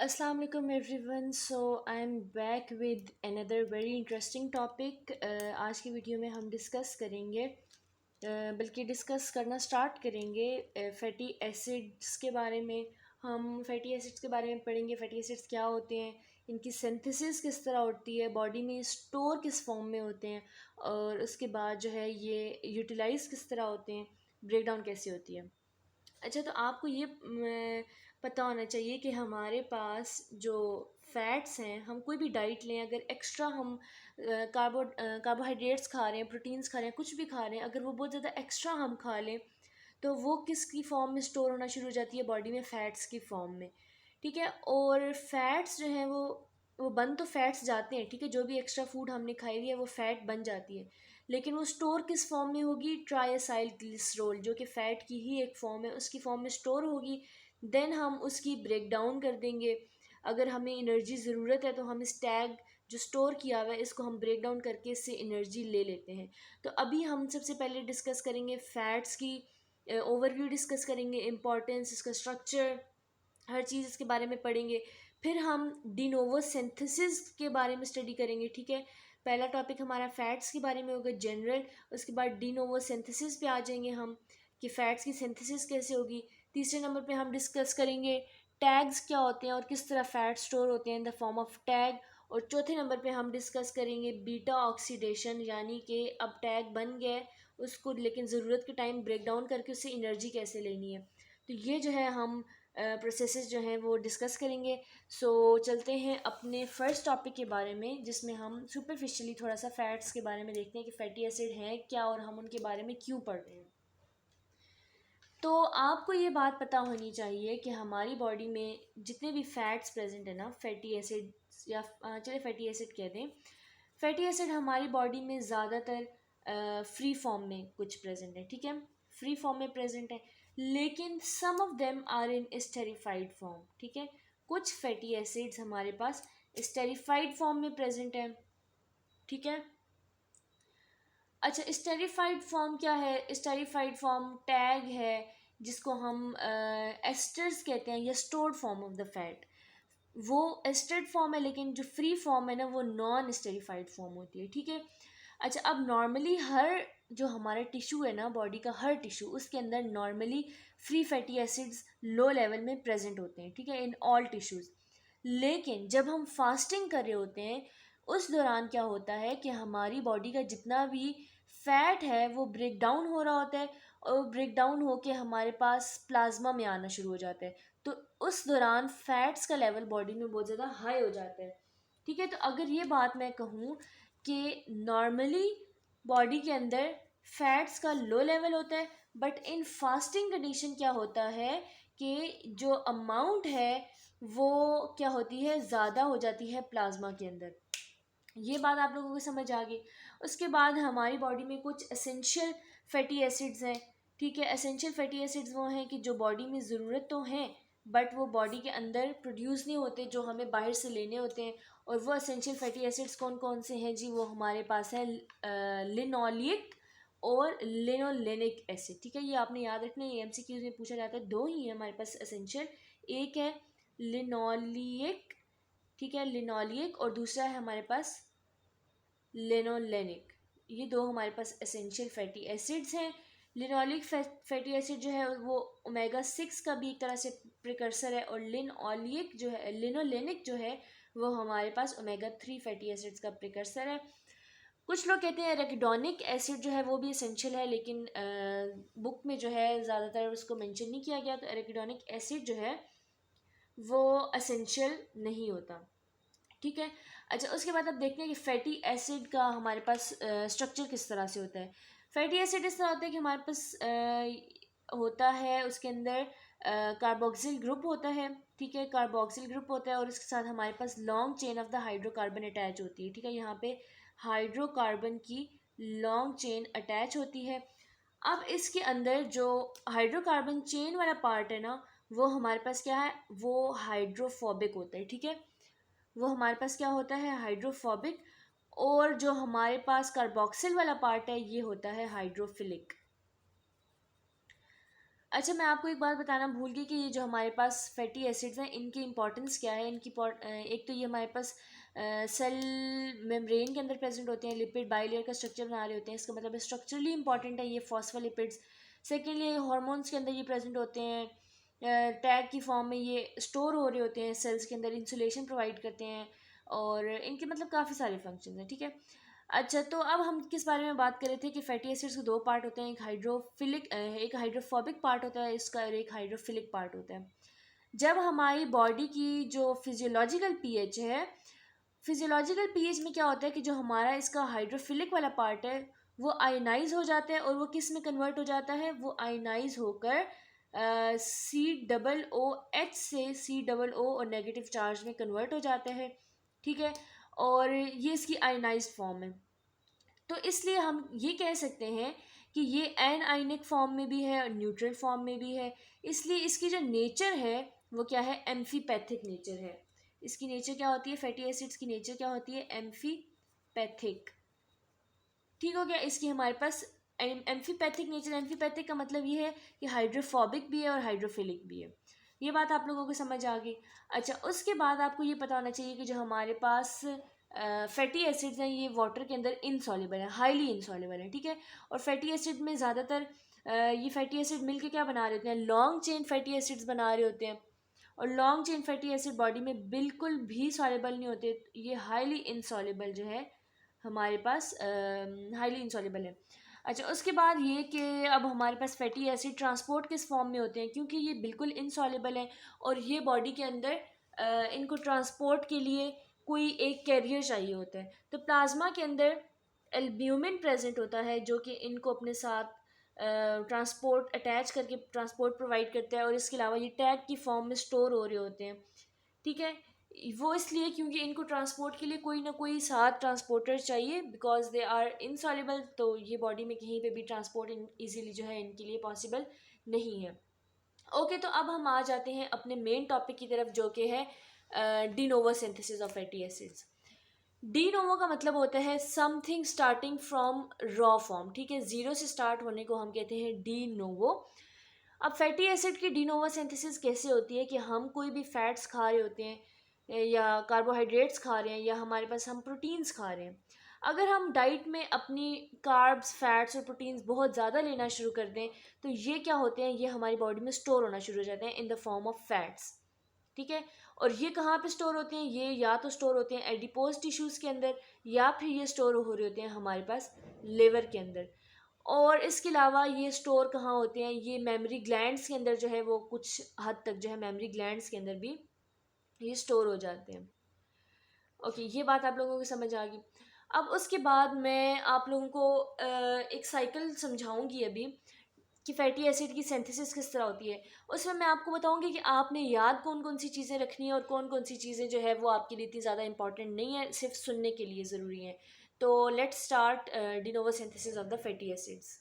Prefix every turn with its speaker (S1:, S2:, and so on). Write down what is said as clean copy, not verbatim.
S1: Assalamu alaikum everyone. So I am back with another very interesting topic. आज की video में हम discuss करेंगे बल्कि डिस्कस करना स्टार्ट करेंगे फैटी एसिड्स के बारे में। हम फैटी एसिड्स के बारे में पढ़ेंगे, फैटी एसिड्स क्या होते हैं, इनकी सिंथेसिस किस तरह होती है, बॉडी में स्टोर किस फॉर्म में होते हैं, और उसके बाद जो है ये यूटिलाइज किस तरह होते हैं, ब्रेक डाउन कैसे होती है। अच्छा, तो आपको ये पता होना चाहिए कि हमारे पास जो फैट्स हैं, हम कोई भी डाइट लें, अगर एक्स्ट्रा हम कार्बोहाइड्रेट्स खा रहे हैं, प्रोटीन्स खा रहे हैं, कुछ भी खा रहे हैं, अगर वो बहुत ज़्यादा एक्स्ट्रा हम खा लें तो वो किसकी फॉर्म में स्टोर होना शुरू हो जाती है, बॉडी में फ़ैट्स की फॉर्म में। ठीक है, और फैट्स जो हैं वो बन तो फैट्स जाते हैं, ठीक है, जो भी एक्स्ट्रा फूड हमने खाई हुई है वो फैट बन जाती है, लेकिन वो स्टोर किस फॉर्म में होगी, ट्राइएसाइल ग्लिसरॉल जो कि फ़ैट की ही एक फॉर्म है, उसकी फॉर्म में स्टोर होगी। देन हम उसकी ब्रेक डाउन कर देंगे। अगर हमें एनर्जी ज़रूरत है तो हम इस टैग जो स्टोर किया हुआ है इसको हम ब्रेक डाउन करके इससे एनर्जी ले लेते हैं। तो अभी हम सबसे पहले डिस्कस करेंगे फ़ैट्स की ओवरव्यू, डिस्कस करेंगे इंपॉर्टेंस, इसका स्ट्रक्चर, हर चीज़ इसके बारे में पढ़ेंगे। फिर हम डिनोवो सिंथेसिस के बारे में स्टडी करेंगे। ठीक है, पहला टॉपिक हमारा फ़ैट्स के बारे में होगा जनरल, उसके बाद डिनोवो सिंथेसिस पे आ जाएंगे हम कि फ़ैट्स की सिंथेसिस कैसे होगी। तीसरे नंबर पे हम डिस्कस करेंगे टैग्स क्या होते हैं और किस तरह फ़ैट स्टोर होते हैं in the form of tag. और चौथे नंबर पे हम डिस्कस करेंगे बीटा ऑक्सीडेशन, यानी कि अब टैग बन गया है, उसको लेकिन ज़रूरत के टाइम ब्रेक डाउन करके उससे एनर्जी कैसे लेनी है। तो ये जो है हम प्रोसेसेस जो हैं वो डिस्कस करेंगे। सो चलते हैं अपने फ़र्स्ट टॉपिक के बारे में, जिसमें हम सुपरफिशियली थोड़ा सा फ़ैट्स के बारे में देखते हैं कि फ़ैटी एसिड हैं क्या और हम उनके बारे में क्यों पढ़ रहे हैं। तो आपको ये बात पता होनी चाहिए कि हमारी बॉडी में जितने भी फ़ैट्स प्रेजेंट है ना, फ़ैटी एसिड या चलिए फ़ैटी एसिड कह दें, फ़ैटी एसिड हमारी बॉडी में ज़्यादातर फ्री फॉर्म में कुछ प्रेजेंट है। ठीक है, फ्री फॉर्म में प्रेजेंट है, लेकिन some of them are in esterified form. ठीक है, कुछ फैटी एसिड्स हमारे पास स्टेरिफाइड फॉर्म में प्रेजेंट है। ठीक है, अच्छा, स्टेरिफाइड फॉर्म क्या है? स्टेरिफाइड फॉर्म टैग है जिसको हम एस्टर्स कहते हैं, या stored form of the fat. वो एस्टर्ड फॉर्म है, लेकिन जो फ्री फॉर्म है ना वो नॉन स्टेरिफाइड फॉर्म होती है। ठीक है, अच्छा, अब नॉर्मली हर जो हमारा टिश्यू है ना, बॉडी का हर टिश्यू, उसके अंदर normally free fatty acids low level में प्रेजेंट होते हैं। ठीक है, इन ऑल टिश्यूज़। लेकिन जब हम फास्टिंग कर रहे होते हैं उस दौरान क्या होता है कि हमारी बॉडी का जितना भी फैट है वो ब्रेक डाउन हो रहा होता है, और ब्रेक डाउन होके हमारे पास प्लाज्मा में आना शुरू हो जाता है। तो उस दौरान फैट्स का लेवल बॉडी में बहुत ज़्यादा हाई हो जाता है। ठीक है, तो अगर ये बात मैं कहूँ कि नॉर्मली बॉडी के अंदर फैट्स का लो लेवल होता है, बट इन फास्टिंग कंडीशन क्या होता है कि जो अमाउंट है वो क्या होती है, ज़्यादा हो जाती है प्लाज्मा के अंदर। ये बात आप लोगों को समझ आ गई। उसके बाद हमारी बॉडी में कुछ एसेंशियल फैटी एसिड्स हैं। ठीक है, एसेंशियल फैटी एसिड्स वो हैं कि जो बॉडी में ज़रूरत तो हैं, बट वो बॉडी के अंदर प्रोड्यूस नहीं होते, जो हमें बाहर से लेने होते हैं। और वो एसेंशियल फैटी एसिड्स कौन कौन से हैं जी? वो हमारे पास है लिनोलिक और लिनोलेनिक एसिड। ठीक है, ये आपने याद रखना है, ये एमसीक्यूज में पूछा जाता है। दो ही है हमारे पास एसेंशियल, एक है लिनोलिक, ठीक है, लिनोलिक, और दूसरा है हमारे पास लिनोलेनिक। ये दो हमारे पास एसेंशियल फैटी एसिड्स हैं। लिनोलिक फैटी एसिड जो है वो ओमेगा 6 का भी एक तरह से प्रिकर्सर है, और लिनोलिक जो है, लिनोलेनिक जो है, वो हमारे पास ओमेगा 3 फैटी एसिड्स का प्रिकर्सर है। कुछ लोग कहते हैं एराकिडोनिक एसिड जो है वो भी एसेंशियल है, लेकिन बुक में जो है ज़्यादातर उसको मेंशन नहीं किया गया। तो एराकिडोनिक एसिड जो है वो एसेंशियल नहीं होता। ठीक है, अच्छा, उसके बाद अब देखते हैं कि फैटी एसिड का हमारे पास स्ट्रक्चर किस तरह से होता है। फैटी एसिड इस तरह होता है कि हमारे पास होता है उसके अंदर कार्बोक्सिल ग्रुप होता है। ठीक है, कार्बोक्सिल ग्रुप होता है, और इसके साथ हमारे पास long chain of the hydrocarbon attach होती है। ठीक है, यहाँ पे हाइड्रोकार्बन की लॉन्ग चेन अटैच होती है। अब इसके अंदर जो हाइड्रोकार्बन चेन वाला पार्ट है ना, वो हमारे पास क्या है, वो हाइड्रोफोबिक होता है। ठीक है, वो हमारे पास क्या होता है, हाइड्रोफोबिक। और जो हमारे पास कार्बोक्सिल वाला पार्ट है ये होता है हाइड्रोफिलिक। अच्छा, मैं आपको एक बात बताना भूल गई कि ये जो हमारे पास फैटी एसिड्स हैं इनकी इंपॉर्टेंस क्या है। एक तो ये हमारे पास सेल मेम्ब्रेन के अंदर प्रेजेंट होते हैं, लिपिड बाइलेयर का स्ट्रक्चर बना रहे होते हैं, इसका मतलब स्ट्रक्चरली इंपॉर्टेंट है ये फॉस्फोलिपिड्स। सेकेंडली हार्मोन्स के अंदर ये प्रेजेंट होते हैं, टैग की फॉर्म में ये स्टोर हो रहे होते हैं सेल्स के अंदर, इंसुलेशन प्रोवाइड करते हैं, और इनके मतलब काफ़ी सारे फंक्शन हैं, ठीक है। अच्छा, तो अब हम किस बारे में बात कर रहे थे कि फैटी एसिड्स के दो पार्ट होते हैं, एक हाइड्रोफोबिक पार्ट होता है इसका, और एक हाइड्रोफिलिक पार्ट होता है। जब हमारी बॉडी की जो फिजियोलॉजिकल पीएच है, फिजियोलॉजिकल पीएच में क्या होता है कि जो हमारा इसका हाइड्रोफिलिक वाला पार्ट है वो आयनाइज हो जाता है, और वो किस में कन्वर्ट हो जाता है, वो आयनाइज होकर COOH से COO और नेगेटिव चार्ज में कन्वर्ट हो जाता है, ठीक है। और ये इसकी आयनाइज्ड फॉर्म है। तो इसलिए हम ये कह सकते हैं कि ये एन आयनिक फॉर्म में भी है और न्यूट्रल फॉर्म में भी है। इसलिए इसकी जो नेचर है वो क्या है, एम्फीपैथिक नेचर है। इसकी नेचर क्या होती है, फैटी एसिड्स की नेचर क्या होती है, एम्फीपैथिक। ठीक हो गया। इसकी हमारे पास एम्फीपैथिक नेचर, एम्फीपैथिक का मतलब ये है कि हाइड्रोफोबिक भी है और हाइड्रोफिलिक भी है। ये बात आप लोगों को समझ आ गई। अच्छा, उसके बाद आपको ये पता होना चाहिए कि जो हमारे पास फैटी एसिड्स हैं ये वाटर के अंदर इनसॉल्युबल है, हाईली इनसॉल्युबल है, ठीक है। और फैटी एसिड में ज़्यादातर ये फैटी एसिड मिलके क्या बना रहे होते हैं, लॉन्ग चेन फैटी एसिड्स बना रहे होते हैं। और long chain fatty acid body में बिल्कुल भी सॉल्युबल नहीं होते, ये हाईली इनसॉल्युबल जो है हमारे पास, हाईली इंसॉल्युबल है। अच्छा, उसके बाद ये कि अब हमारे पास फैटी एसिड ट्रांसपोर्ट किस फॉर्म में होते हैं, क्योंकि ये बिल्कुल इनसॉल्युबल है और ये बॉडी के अंदर इनको ट्रांसपोर्ट के लिए कोई एक कैरियर चाहिए होता है। तो प्लाज्मा के अंदर एल्ब्यूमिन प्रेजेंट होता है जो कि इनको अपने साथ ट्रांसपोर्ट अटैच करके ट्रांसपोर्ट प्रोवाइड करता है, और इसके अलावा ये टैग की फॉर्म में स्टोर हो रहे होते हैं, ठीक है। वो इसलिए क्योंकि इनको ट्रांसपोर्ट के लिए कोई ना कोई साथ ट्रांसपोर्टर चाहिए, बिकॉज दे आर इनसॉल्युबल, तो ये बॉडी में कहीं पे भी ट्रांसपोर्ट इजीली जो है इनके लिए पॉसिबल नहीं है। ओके, तो अब हम आ जाते हैं अपने मेन टॉपिक की तरफ जो कि है de novo synthesis of fatty acids. De novo का मतलब होता है something starting from raw form, ठीक है। जीरो से स्टार्ट होने को हम कहते हैं डी नोवो। अब फैटी एसिड की डी नोवो सिंथेसिस कैसे होती है कि हम कोई भी फैट्स खा रहे होते हैं या कार्बोहाइड्रेट्स खा रहे हैं या हमारे पास हम प्रोटीन्स खा रहे हैं। अगर हम डाइट में अपनी कार्ब्स, फैट्स और प्रोटीन्स बहुत ज़्यादा लेना शुरू कर दें तो ये क्या होते हैं, ये हमारी बॉडी में स्टोर होना शुरू हो जाते हैं in the form of fats, ठीक है। और ये कहाँ पे स्टोर होते हैं, ये या तो स्टोर होते हैं एडिपोज टिश्यूज़ के अंदर, या फिर ये स्टोर हो रहे होते हैं हमारे पास लिवर के अंदर। और इसके अलावा ये स्टोर कहाँ होते हैं, ये मेमोरी ग्लैंड्स के अंदर जो है वो कुछ हद तक जो है मेमोरी ग्लैंड्स के अंदर भी ये स्टोर हो जाते हैं। ओके, ये बात आप लोगों को समझ आ गई। अब उसके बाद मैं आप लोगों को एक साइकिल समझाऊंगी अभी कि फैटी एसिड की सिंथेसिस किस तरह होती है। उसमें मैं आपको बताऊंगी कि आपने याद कौन कौन सी चीज़ें रखनी है और कौन कौन सी चीज़ें जो है वो आपके लिए इतनी ज़्यादा इंपॉर्टेंट नहीं है, सिर्फ सुनने के लिए ज़रूरी है। तो let's start de novo synthesis of the fatty acids.